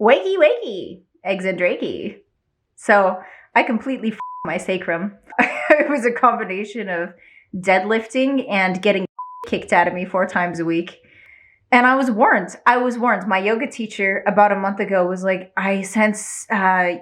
Wakey, wakey, eggs and drakey. So I completely my sacrum. It was a combination of deadlifting and getting kicked out of me 4 times a week. And I was warned. My yoga teacher about a month ago was like, I sense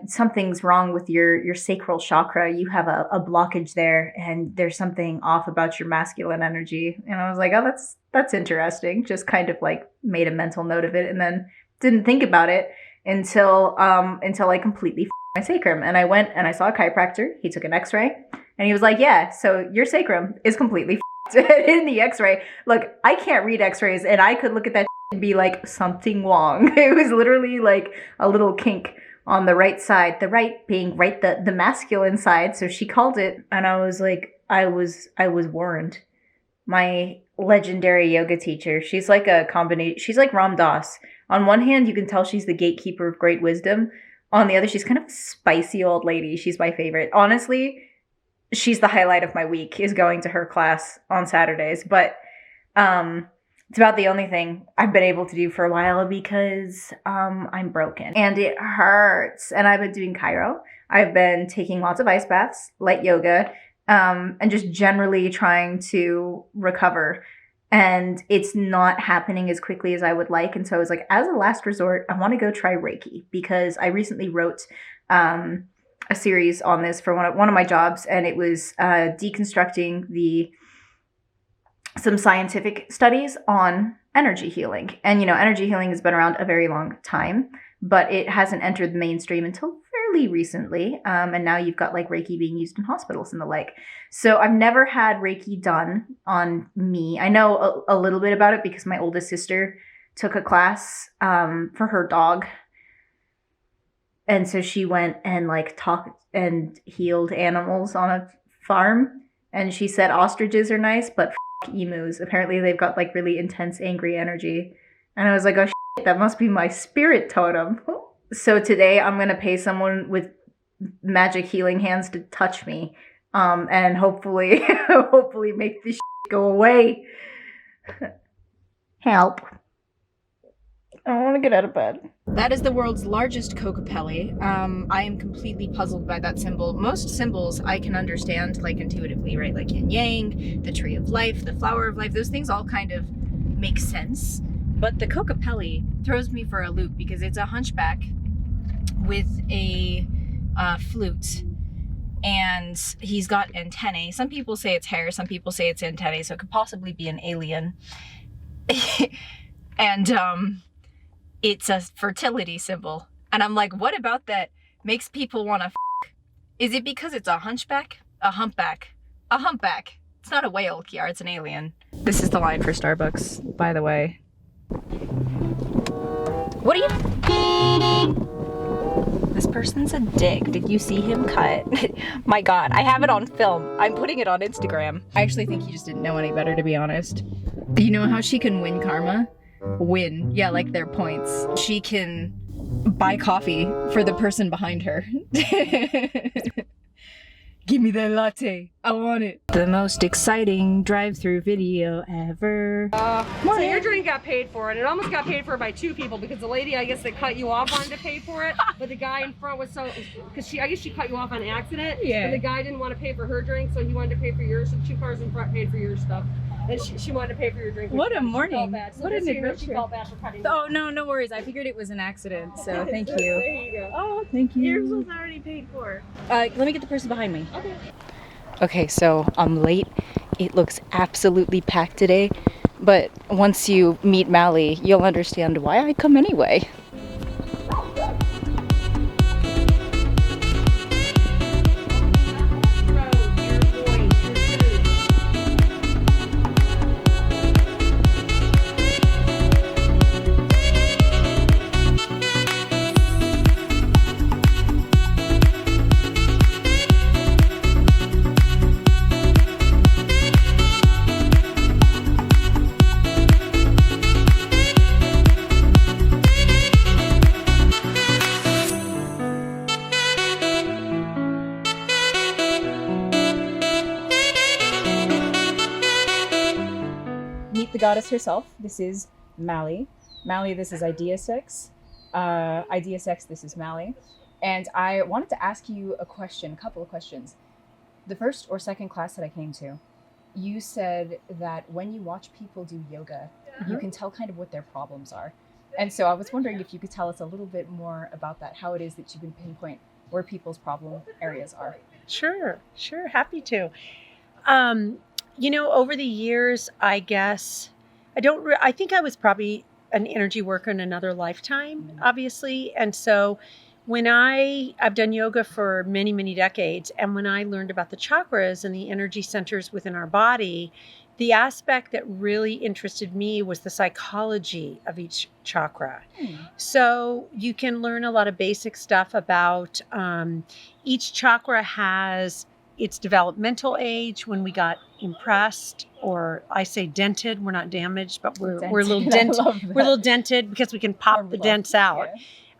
something's wrong with your sacral chakra. You have a blockage there, and there's something off about your masculine energy. And I was like, oh, that's interesting. Just kind of like made a mental note of it, and then didn't think about it until I completely my sacrum. And I went and I saw a chiropractor. He took an X-ray, and he was like, yeah, so your sacrum is completely in the X-ray. Look, I can't read X-rays, and I could look at that and be like, something wrong. It was literally like a little kink on the right side, the right being right, the masculine side. So she called it, and I was like, I was warned. My legendary yoga teacher, she's like a combination. She's like Ram Dass. On one hand, you can tell she's the gatekeeper of great wisdom. On the other, she's kind of a spicy old lady. She's my favorite. Honestly, she's the highlight of my week, is going to her class on Saturdays. But it's about the only thing I've been able to do for a while because I'm broken and it hurts. And I've been doing chiro. I've been taking lots of ice baths, light yoga, and just generally trying to recover. And it's not happening as quickly as I would like. And so I was like, as a last resort, I want to go try Reiki, because I recently wrote a series on this for one of my jobs, and it was deconstructing some scientific studies on energy healing. And, energy healing has been around a very long time, but it hasn't entered the mainstream until fairly recently. And now you've got like Reiki being used in hospitals and the like. So I've never had Reiki done on me. I know a little bit about it because my oldest sister took a class for her dog. And so she went and like talked and healed animals on a farm. And she said ostriches are nice, but emus. Apparently they've got like really intense, angry energy. And I was like, oh shit, that must be my spirit totem. So today I'm going to pay someone with magic healing hands to touch me. And hopefully make this shit go away. Help. I don't want to get out of bed. That is the world's largest cocopelli. I am completely puzzled by that symbol. Most symbols I can understand, like intuitively, right? Like yin yang, the tree of life, the flower of life. Those things all kind of make sense. But the cocopelli throws me for a loop because it's a hunchback with a flute. And he's got antennae. Some people say it's hair. Some people say it's antennae. So it could possibly be an alien. And it's a fertility symbol. And I'm like, what about that makes people want to f***? Is it because it's a hunchback? A humpback? A humpback. It's not a whale, Kiara, it's an alien. This is the line for Starbucks, by the way. What are you... This person's a dick. Did you see him cut? My God, I have it on film. I'm putting it on Instagram. I actually think he just didn't know any better, to be honest. You know how she can win karma? Win. Yeah, like their points. She can buy coffee for the person behind her. Give me that latte. I want it. The most exciting drive-through video ever. So your drink got paid for, and it almost got paid for by 2 people because the lady, I guess, that cut you off wanted to pay for it, but the guy in front was because I guess she cut you off on accident. Yeah. But the guy didn't want to pay for her drink, so he wanted to pay for yours. So 2 cars in front paid for your stuff. And she wanted to pay for your drink. What a morning. So what an adventure. She felt bad for cutting you. Oh, no worries. I figured it was an accident, so thank you. There you go. Oh, thank you. Yours was already paid for. Let me get the person behind me. Okay. Okay, so I'm late. It looks absolutely packed today, but once you meet Mally, you'll understand why I come anyway. The goddess herself. This is Mally. Mally, this is Idea 6. IDSX, this is Mally. And I wanted to ask you a couple of questions. The first or second class that I came to, you said that when you watch people do yoga, you can tell kind of what their problems are. And so I was wondering if you could tell us a little bit more about that, how it is that you can pinpoint where people's problem areas are. Sure. Happy to. Over the years, I guess, I think I was probably an energy worker in another lifetime, obviously. And so when I've done yoga for many, many decades, and when I learned about the chakras and the energy centers within our body, the aspect that really interested me was the psychology of each chakra. So you can learn a lot of basic stuff about each chakra has its developmental age when we got impressed, or I say dented. We're not damaged, but we're a little dented. We're a little dented because we can pop the dents out.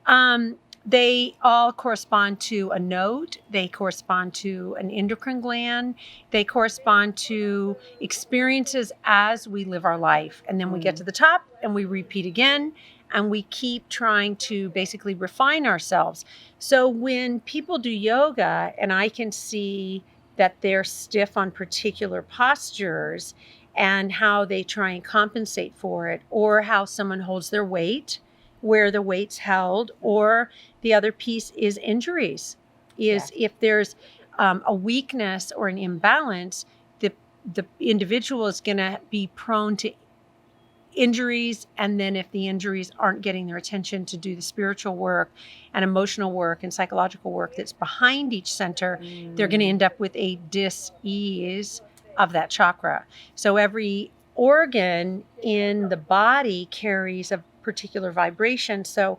Yeah. They all correspond to a node. They correspond to an endocrine gland. They correspond to experiences as we live our life. And then we get to the top and we repeat again. And we keep trying to basically refine ourselves. So when people do yoga and I can see that they're stiff on particular postures and how they try and compensate for it, or how someone holds their weight, where the weight's held, or the other piece is injuries. If there's a weakness or an imbalance, the individual is going to be prone to injuries. And then if the injuries aren't getting their attention to do the spiritual work and emotional work and psychological work that's behind each center, they're going to end up with a dis-ease of that chakra. So every organ in the body carries a particular vibration. So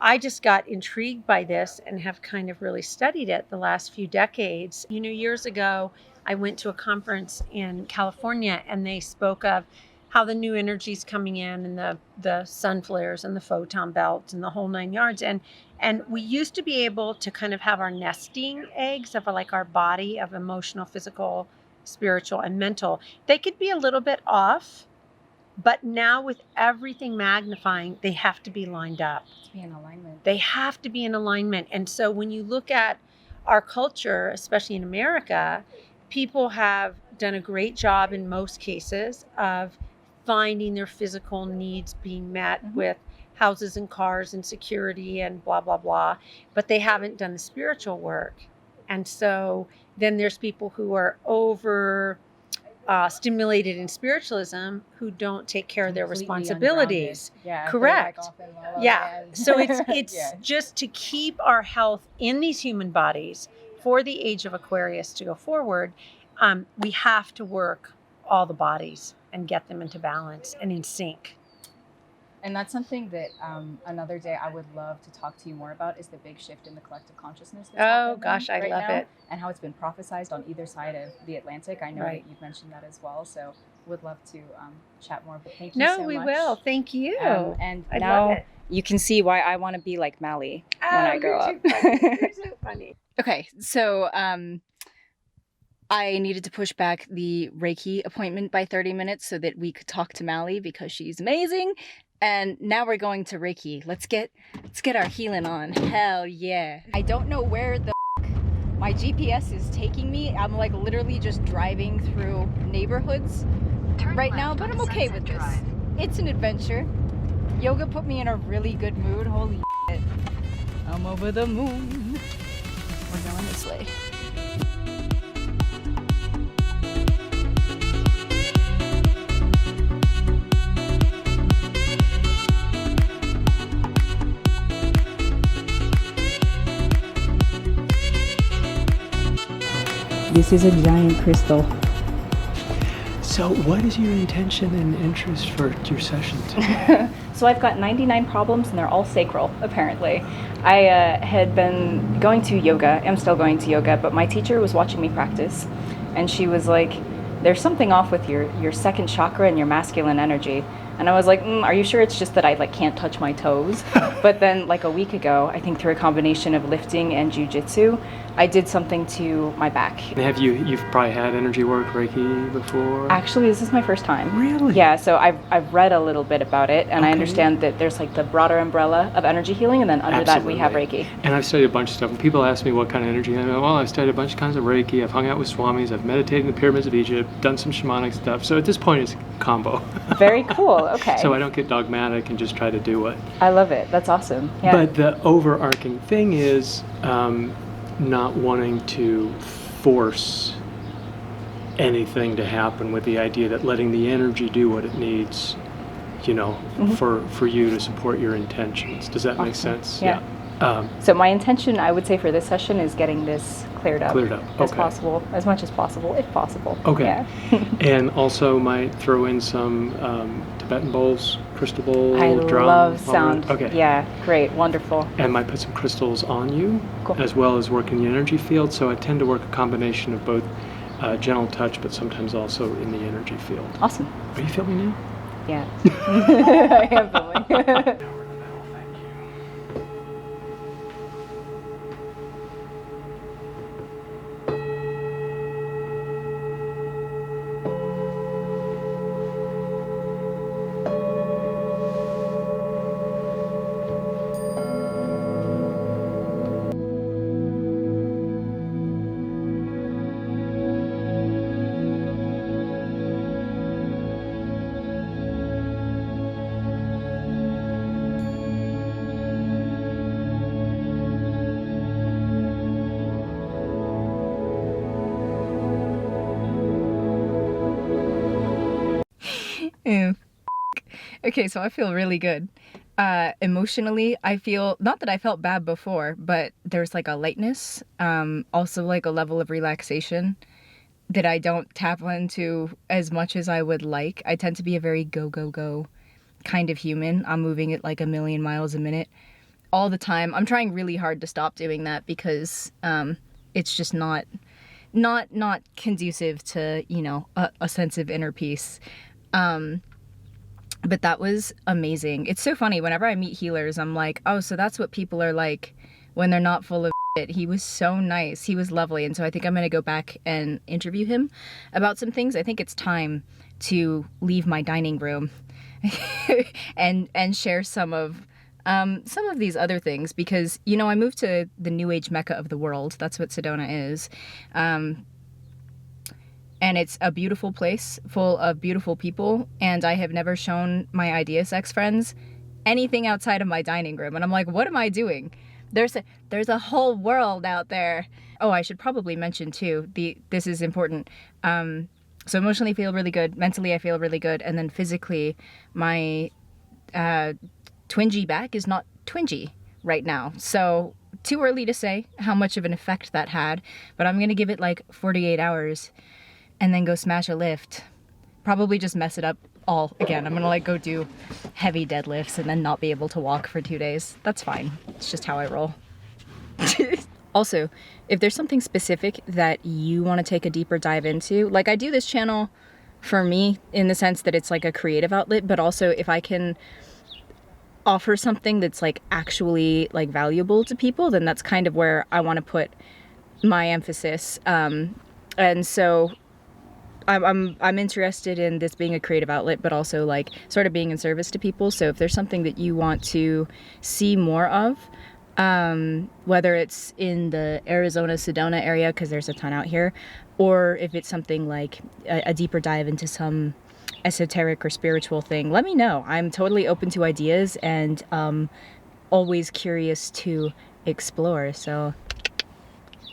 I just got intrigued by this and have kind of really studied it the last few decades. Years ago, I went to a conference in California and they spoke of how the new energy's coming in and the sun flares and the photon belt and the whole 9 yards. And we used to be able to kind of have our nesting eggs of like our body of emotional, physical, spiritual, and mental. They could be a little bit off, but now with everything magnifying, they have to be lined up. To be in alignment. They have to be in alignment. And so when you look at our culture, especially in America, people have done a great job in most cases of finding their physical needs being met with houses and cars and security and blah, blah, blah. But they haven't done the spiritual work. And so then there's people who are over stimulated in spiritualism who don't take care of their responsibilities. Yeah, correct. Yeah. So it's Yeah. just to keep our health in these human bodies for the age of Aquarius to go forward. We have to work all the bodies and get them into balance and in sync. And that's something that another day I would love to talk to you more about, is the big shift in the collective consciousness that's happening I love now, it. and how it's been prophesized on either side of the Atlantic. I know that you've mentioned that as well, so would love to chat more, but thank you so much. No, we will. Thank you. And I now love it. you can see why I want to be like Mally when I grow up. You're so funny. Okay, so I needed to push back the Reiki appointment by 30 minutes so that we could talk to Mally because she's amazing. And now we're going to Reiki. Let's get our healing on. Hell yeah. I don't know where the my GPS is taking me. I'm like literally just driving through neighborhoods right now, but I'm okay with this. It's an adventure. Yoga put me in a really good mood. Holy shit. I'm over the moon. We're going this way. This is a giant crystal. So what is your intention and interest for your session today? So I've got 99 problems and they're all sacral, apparently. I had been going to yoga, I'm still going to yoga, but my teacher was watching me practice and she was like, there's something off with your second chakra and your masculine energy. And I was like, are you sure it's just that I like can't touch my toes? But then like a week ago, I think through a combination of lifting and jujitsu, I did something to my back. You've probably had energy work, Reiki before? Actually, this is my first time. Really? Yeah, so I've read a little bit about it, and I understand that there's like the broader umbrella of energy healing, and then under that we have Reiki. And I've studied a bunch of stuff. When people ask me what kind of energy, I go, well, I've studied a bunch of kinds of Reiki, I've hung out with swamis, I've meditated in the pyramids of Egypt, done some shamanic stuff. So at this point, it's a combo. Very cool, okay. So I don't get dogmatic and just try to do it. I love it, that's awesome. Yeah. But the overarching thing is not wanting to force anything to happen, with the idea that letting the energy do what it needs, for you to support your intentions. Does that make sense? Yeah. So my intention, I would say, for this session is getting this cleared up as possible, as much as possible, if possible. Okay. Yeah. And also might throw in some Tibetan bowls, crystal bowl, I drum. love sound. Okay. Yeah, great, wonderful. And might put some crystals on you, Cool. as well as work in the energy field. So I tend to work a combination of both gentle touch, but sometimes also in the energy field. Awesome. Are you feeling now? Yeah. I am feeling. Okay, so I feel really good. Emotionally, I feel, not that I felt bad before, but there's like a lightness, also like a level of relaxation that I don't tap into as much as I would like. I tend to be a very go, go, go kind of human. I'm moving at like 1,000,000 miles a minute all the time. I'm trying really hard to stop doing that because it's just not conducive to, a sense of inner peace. But that was amazing. It's so funny. Whenever I meet healers, I'm like, oh, so that's what people are like when they're not full of shit. He was so nice. He was lovely. And so I think I'm going to go back and interview him about some things. I think it's time to leave my dining room and share some of these other things because, I moved to the New Age Mecca of the world. That's what Sedona is. And it's a beautiful place full of beautiful people. And I have never shown my idea sex friends anything outside of my dining room. And I'm like, what am I doing? There's a whole world out there. Oh, I should probably mention too, this is important. So emotionally I feel really good. Mentally I feel really good. And then physically my twingy back is not twingy right now. So too early to say how much of an effect that had. But I'm going to give it like 48 hours. And then go smash a lift. Probably just mess it up all again. I'm gonna go do heavy deadlifts and then not be able to walk for 2 days. That's fine. It's just how I roll. Also, if there's something specific that you want to take a deeper dive into, I do this channel for me in the sense that it's like a creative outlet, but also if I can offer something that's actually valuable to people, then that's kind of where I want to put my emphasis. And so I'm interested in this being a creative outlet, but also sort of being in service to people. So if there's something that you want to see more of, whether it's in the Arizona Sedona area, because there's a ton out here, or if it's something like a deeper dive into some esoteric or spiritual thing, let me know. I'm totally open to ideas and always curious to explore. So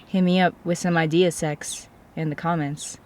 hit me up with some idea sex in the comments.